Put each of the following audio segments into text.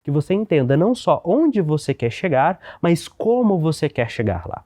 que você entenda não só onde você quer chegar, mas como você quer chegar lá.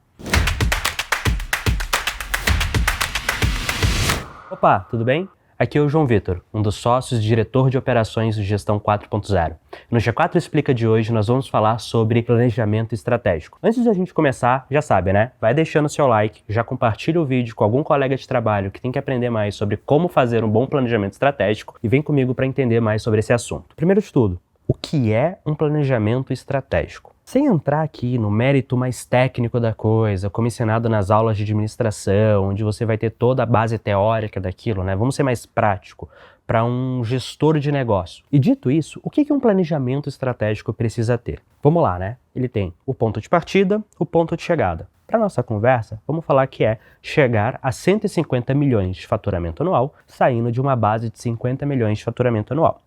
Opa, tudo bem? Aqui é o João Vitor, um dos sócios e diretor de operações do Gestão 4.0. No G4 Explica de hoje nós vamos falar sobre planejamento estratégico. Antes de a gente começar, já sabe, né? Vai deixando seu like, já compartilha o vídeo com algum colega de trabalho que tem que aprender mais sobre como fazer um bom planejamento estratégico e vem comigo para entender mais sobre esse assunto. Primeiro de tudo, o que é um planejamento estratégico? Sem entrar aqui no mérito mais técnico da coisa, como ensinado nas aulas de administração, onde você vai ter toda a base teórica daquilo, né? Vamos ser mais prático para um gestor de negócio. E dito isso, o que um planejamento estratégico precisa ter? Vamos lá, né? Ele tem o ponto de partida, o ponto de chegada. Para nossa conversa, vamos falar que é chegar a 150 milhões de faturamento anual, saindo de uma base de 50 milhões de faturamento anual.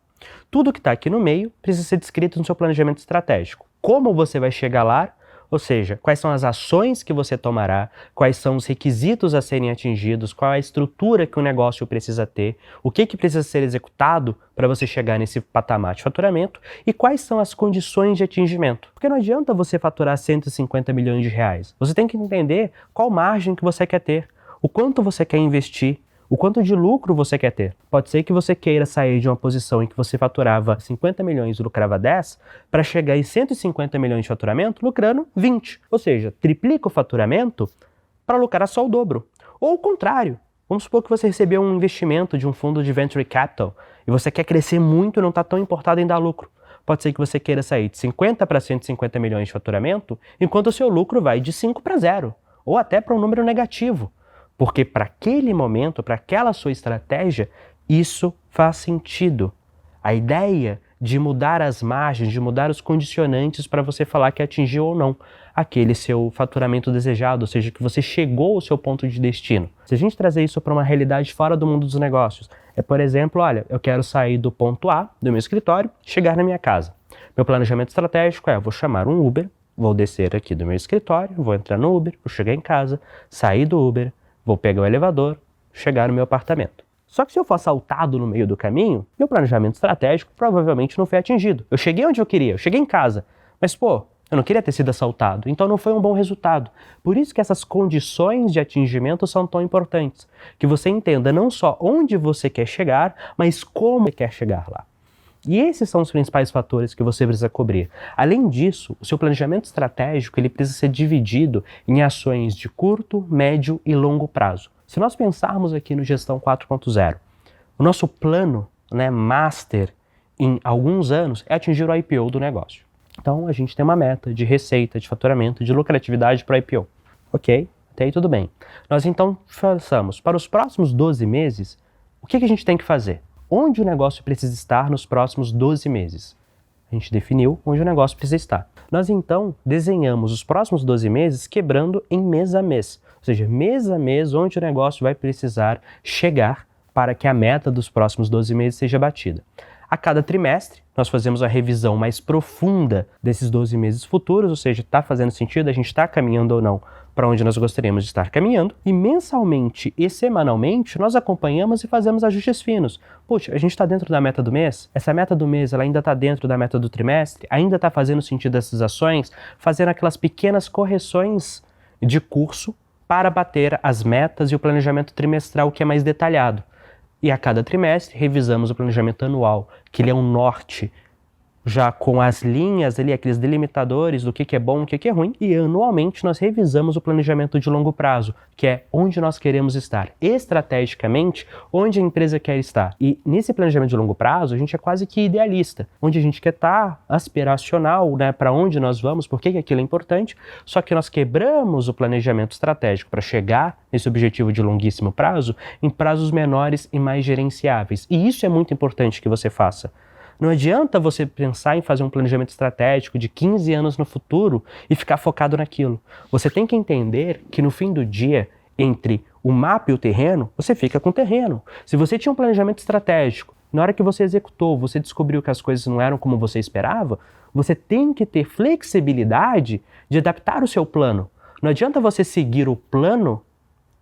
Tudo que está aqui no meio precisa ser descrito no seu planejamento estratégico. Como você vai chegar lá, ou seja, quais são as ações que você tomará, quais são os requisitos a serem atingidos, qual é a estrutura que o negócio precisa ter, o que precisa ser executado para você chegar nesse patamar de faturamento e quais são as condições de atingimento. Porque não adianta você faturar 150 milhões de reais. Você tem que entender qual margem que você quer ter, o quanto você quer investir, o quanto de lucro você quer ter. Pode ser que você queira sair de uma posição em que você faturava 50 milhões e lucrava 10 para chegar em 150 milhões de faturamento lucrando 20. Ou seja, triplica o faturamento para lucrar só o dobro. Ou o contrário. Vamos supor que você recebeu um investimento de um fundo de Venture Capital e você quer crescer muito e não está tão importado em dar lucro. Pode ser que você queira sair de 50 para 150 milhões de faturamento enquanto o seu lucro vai de 5 para 0. Ou até para um número negativo. Porque para aquele momento, para aquela sua estratégia, isso faz sentido. A ideia de mudar as margens, de mudar os condicionantes para você falar que atingiu ou não aquele seu faturamento desejado, ou seja, que você chegou ao seu ponto de destino. Se a gente trazer isso para uma realidade fora do mundo dos negócios, por exemplo, olha, eu quero sair do ponto A, do meu escritório, chegar na minha casa. Meu planejamento estratégico eu vou chamar um Uber, vou descer aqui do meu escritório, vou entrar no Uber, vou chegar em casa, sair do Uber, vou pegar o elevador, chegar no meu apartamento. Só que se eu for assaltado no meio do caminho, meu planejamento estratégico provavelmente não foi atingido. Eu cheguei onde eu queria, eu cheguei em casa, mas eu não queria ter sido assaltado, então não foi um bom resultado. Por isso que essas condições de atingimento são tão importantes. Que você entenda não só onde você quer chegar, mas como você quer chegar lá. E esses são os principais fatores que você precisa cobrir. Além disso, o seu planejamento estratégico ele precisa ser dividido em ações de curto, médio e longo prazo. Se nós pensarmos aqui no Gestão 4.0, o nosso plano, master em alguns anos é atingir o IPO do negócio. Então a gente tem uma meta de receita, de faturamento, de lucratividade para o IPO. Ok? Até aí tudo bem. Nós então pensamos, para os próximos 12 meses, o que a gente tem que fazer? Onde o negócio precisa estar nos próximos 12 meses. A gente definiu onde o negócio precisa estar. Nós então desenhamos os próximos 12 meses quebrando em mês a mês. Ou seja, mês a mês onde o negócio vai precisar chegar para que a meta dos próximos 12 meses seja batida. A cada trimestre, nós fazemos a revisão mais profunda desses 12 meses futuros, ou seja, está fazendo sentido, a gente está caminhando ou não para onde nós gostaríamos de estar caminhando. E mensalmente e semanalmente, nós acompanhamos e fazemos ajustes finos. Puxa, a gente está dentro da meta do mês? Essa meta do mês ela ainda está dentro da meta do trimestre? Ainda está fazendo sentido essas ações? Fazendo aquelas pequenas correções de curso para bater as metas e o planejamento trimestral que é mais detalhado. E a cada trimestre revisamos o planejamento anual, que ele é um norte, já com as linhas ali, aqueles delimitadores do que é bom, o que é ruim. E anualmente nós revisamos o planejamento de longo prazo, que é onde nós queremos estar, estrategicamente, onde a empresa quer estar. E nesse planejamento de longo prazo, a gente é quase que idealista, onde a gente quer estar aspiracional, para onde nós vamos, por que aquilo é importante, só que nós quebramos o planejamento estratégico para chegar nesse objetivo de longuíssimo prazo em prazos menores e mais gerenciáveis. E isso é muito importante que você faça. Não adianta você pensar em fazer um planejamento estratégico de 15 anos no futuro e ficar focado naquilo. Você tem que entender que no fim do dia, entre o mapa e o terreno, você fica com o terreno. Se você tinha um planejamento estratégico, na hora que você executou, você descobriu que as coisas não eram como você esperava, você tem que ter flexibilidade de adaptar o seu plano. Não adianta você seguir o plano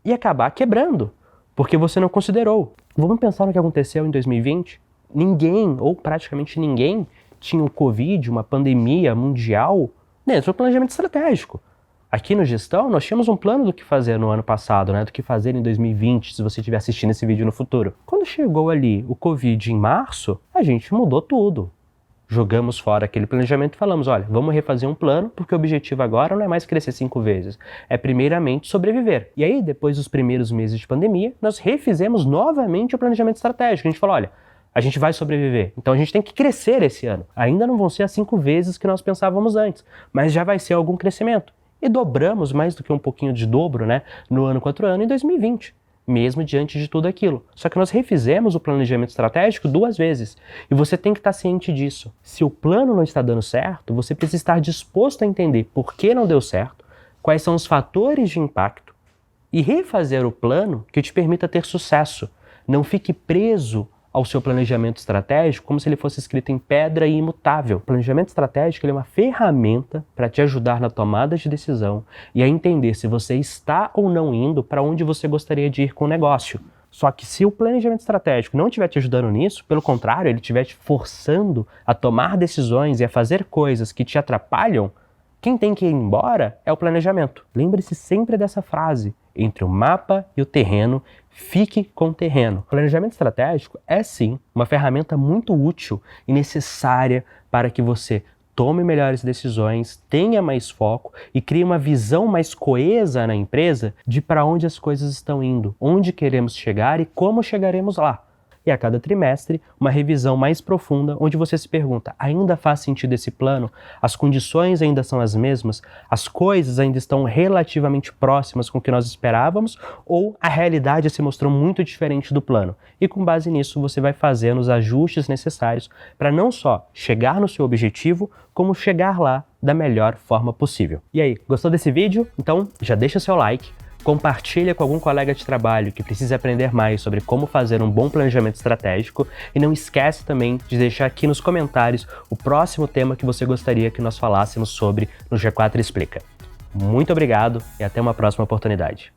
e acabar quebrando, porque você não considerou. Vamos pensar no que aconteceu em 2020? Ninguém, ou praticamente ninguém, tinha o Covid, uma pandemia mundial, dentro do planejamento estratégico. Aqui no Gestão, nós tínhamos um plano do que fazer no ano passado, né? Do que fazer em 2020, se você estiver assistindo esse vídeo no futuro. Quando chegou ali o Covid em março, a gente mudou tudo. Jogamos fora aquele planejamento e falamos, olha, vamos refazer um plano, porque o objetivo agora não é mais crescer 5 vezes, é primeiramente sobreviver. E aí, depois dos primeiros meses de pandemia, nós refizemos novamente o planejamento estratégico. A gente falou, olha, a gente vai sobreviver, então a gente tem que crescer esse ano. Ainda não vão ser as 5 vezes que nós pensávamos antes, mas já vai ser algum crescimento. E dobramos mais do que um pouquinho de dobro, né, no ano 4 ano em 2020. Mesmo diante de tudo aquilo. Só que nós refizemos o planejamento estratégico 2 vezes. E você tem que estar ciente disso. Se o plano não está dando certo, você precisa estar disposto a entender por que não deu certo, quais são os fatores de impacto, e refazer o plano que te permita ter sucesso. Não fique preso ao seu planejamento estratégico como se ele fosse escrito em pedra e imutável. O planejamento estratégico ele é uma ferramenta para te ajudar na tomada de decisão e a entender se você está ou não indo para onde você gostaria de ir com o negócio. Só que se o planejamento estratégico não estiver te ajudando nisso, pelo contrário, ele estiver te forçando a tomar decisões e a fazer coisas que te atrapalham, quem tem que ir embora é o planejamento. Lembre-se sempre dessa frase: entre o mapa e o terreno, fique com o terreno. O planejamento estratégico é sim uma ferramenta muito útil e necessária para que você tome melhores decisões, tenha mais foco e crie uma visão mais coesa na empresa de para onde as coisas estão indo, onde queremos chegar e como chegaremos lá. E a cada trimestre, uma revisão mais profunda, onde você se pergunta, ainda faz sentido esse plano? As condições ainda são as mesmas? As coisas ainda estão relativamente próximas com o que nós esperávamos? Ou a realidade se mostrou muito diferente do plano? E com base nisso, você vai fazendo os ajustes necessários para não só chegar no seu objetivo, como chegar lá da melhor forma possível. E aí, gostou desse vídeo? Então já deixa seu like. Compartilha com algum colega de trabalho que precisa aprender mais sobre como fazer um bom planejamento estratégico e não esquece também de deixar aqui nos comentários o próximo tema que você gostaria que nós falássemos sobre no G4 Explica. Muito obrigado e até uma próxima oportunidade.